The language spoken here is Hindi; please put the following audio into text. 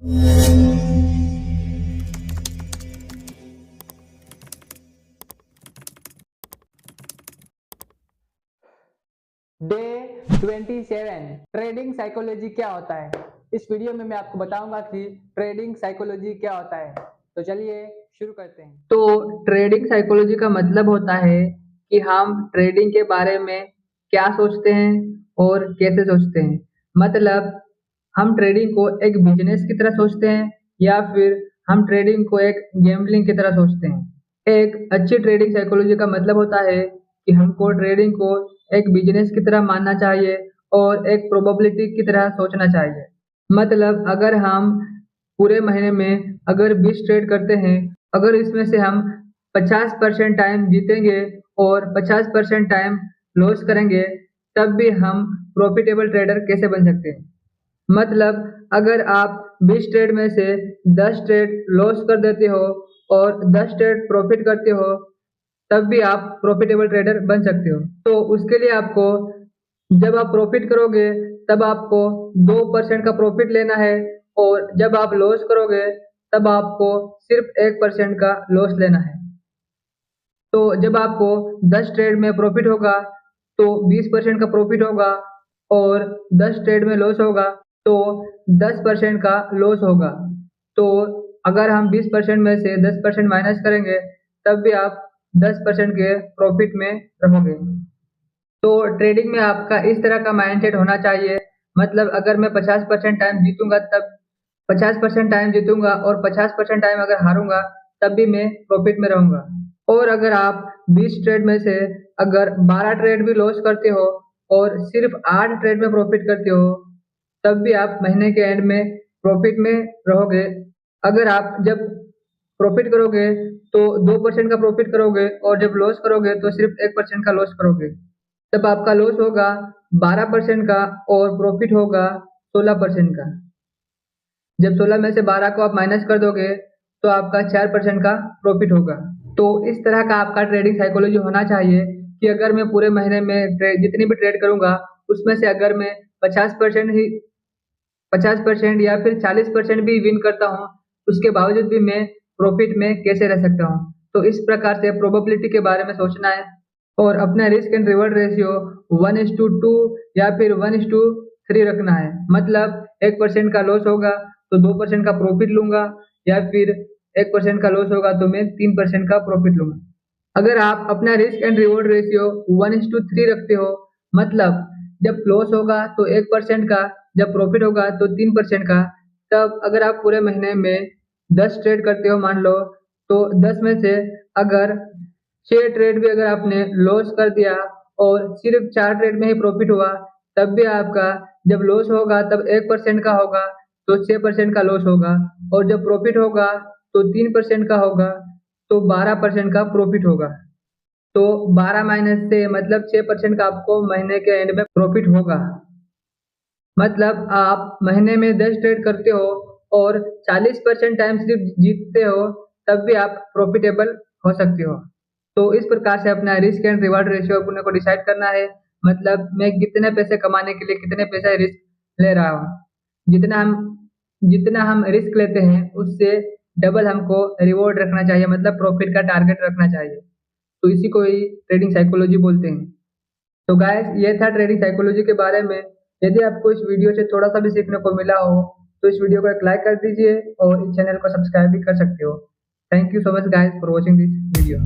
डे 27 ट्रेडिंग साइकोलॉजी क्या होता है। इस वीडियो में मैं आपको बताऊंगा कि ट्रेडिंग साइकोलॉजी क्या होता है। तो चलिए शुरू करते हैं। तो ट्रेडिंग साइकोलॉजी का मतलब होता है कि हम ट्रेडिंग के बारे में क्या सोचते हैं और कैसे सोचते हैं। मतलब हम ट्रेडिंग को एक बिजनेस की तरह सोचते हैं या फिर हम ट्रेडिंग को एक गैम्बलिंग की तरह सोचते हैं। एक अच्छी ट्रेडिंग साइकोलॉजी का मतलब होता है कि हमको ट्रेडिंग को एक बिजनेस की तरह मानना चाहिए और एक प्रोबेबिलिटी की तरह सोचना चाहिए। मतलब अगर हम पूरे महीने में अगर 20 ट्रेड करते हैं, अगर इसमें से हम 50% टाइम जीतेंगे और 50% टाइम लॉस करेंगे, तब भी हम प्रॉफिटेबल ट्रेडर कैसे बन सकते हैं। मतलब अगर आप 20 ट्रेड में से 10 ट्रेड लॉस कर देते हो और 10 ट्रेड प्रॉफिट करते हो, तब भी आप प्रॉफिटेबल ट्रेडर बन सकते हो। तो उसके लिए आपको जब आप प्रॉफिट करोगे तब आपको 2% का प्रॉफिट लेना है और जब आप लॉस करोगे तब आपको सिर्फ 1% का लॉस लेना है। तो जब आपको 10 ट्रेड में प्रॉफिट होगा तो 20% का प्रॉफिट होगा और 10 ट्रेड में लॉस होगा तो 10% का लॉस होगा। तो अगर हम 20% में से 10% माइनस करेंगे तब भी आप 10% के प्रॉफिट में रहोगे। तो ट्रेडिंग में आपका इस तरह का माइंडसेट होना चाहिए। मतलब अगर मैं 50% टाइम जीतूंगा तब 50% टाइम जीतूंगा और 50% टाइम अगर हारूंगा तब भी मैं प्रॉफिट में रहूंगा। और अगर आप 20 ट्रेड में से अगर 12 ट्रेड भी लॉस करते हो और सिर्फ 8 ट्रेड में प्रॉफिट करते हो, तब भी आप महीने के एंड में प्रॉफिट में रहोगे। अगर आप जब प्रॉफिट करोगे तो 2% का प्रॉफिट करोगे और जब लॉस करोगे तो सिर्फ 1% का लॉस करोगे। तब आपका लॉस होगा 12% का और प्रॉफिट होगा 16% का। जब 16 में से 12 को आप माइनस कर दोगे तो आपका 4% का प्रॉफिट होगा। तो इस तरह का आपका ट्रेडिंग साइकोलॉजी होना चाहिए कि अगर मैं पूरे महीने में जितनी भी ट्रेड करूंगा उसमें से अगर मैं 50% या फिर 40% भी विन करता हूँ, उसके बावजूद भी मैं प्रॉफिट में कैसे रह सकता हूँ। तो इस प्रकार से प्रोबेबिलिटी के बारे में सोचना है और अपना रिस्क एंड रिवॉर्ड रेशियो 1:2 या फिर 1:3 रखना है। मतलब 1% का लॉस होगा तो 2% का प्रॉफिट लूंगा या फिर 1% का लॉस होगा तो मैं 3% का प्रॉफिट लूंगा। अगर आप अपना रिस्क एंड रिवॉर्ड रेशियो 1:3 रखते हो, मतलब जब लॉस होगा तो 1% का, जब प्रॉफिट होगा तो 3% का, तब अगर आप पूरे महीने में 10 ट्रेड करते हो मान लो, तो 10 में से अगर 6 ट्रेड भी अगर आपने लॉस कर दिया और सिर्फ 4 ट्रेड में ही प्रॉफिट हुआ, तब भी आपका जब लॉस होगा तब 1% का होगा तो 6% का लॉस होगा और जब प्रॉफिट होगा तो 3% का होगा तो 12% का प्रॉफिट होगा। तो 12 माइनस से मतलब 6% का आपको महीने के एंड में प्रॉफिट होगा। मतलब आप महीने में 10 ट्रेड करते हो और 40% टाइम सिर्फ जीतते हो, तब भी आप प्रॉफिटेबल हो सकते हो। तो इस प्रकार से अपना रिस्क एंड रिवार्ड रेशियो अपने को डिसाइड करना है। मतलब मैं कितने पैसे कमाने के लिए कितने पैसे रिस्क ले रहा हूँ। जितना हम रिस्क लेते हैं उससे डबल हमको रिवॉर्ड रखना चाहिए, मतलब प्रॉफिट का टारगेट रखना चाहिए। तो इसी को ही ट्रेडिंग साइकोलॉजी बोलते हैं। तो गाइस, ये था ट्रेडिंग साइकोलॉजी के बारे में। यदि आपको इस वीडियो से थोड़ा सा भी सीखने को मिला हो तो इस वीडियो को एक लाइक कर दीजिए और इस चैनल को सब्सक्राइब भी कर सकते हो। Thank you so much guys for watching this video.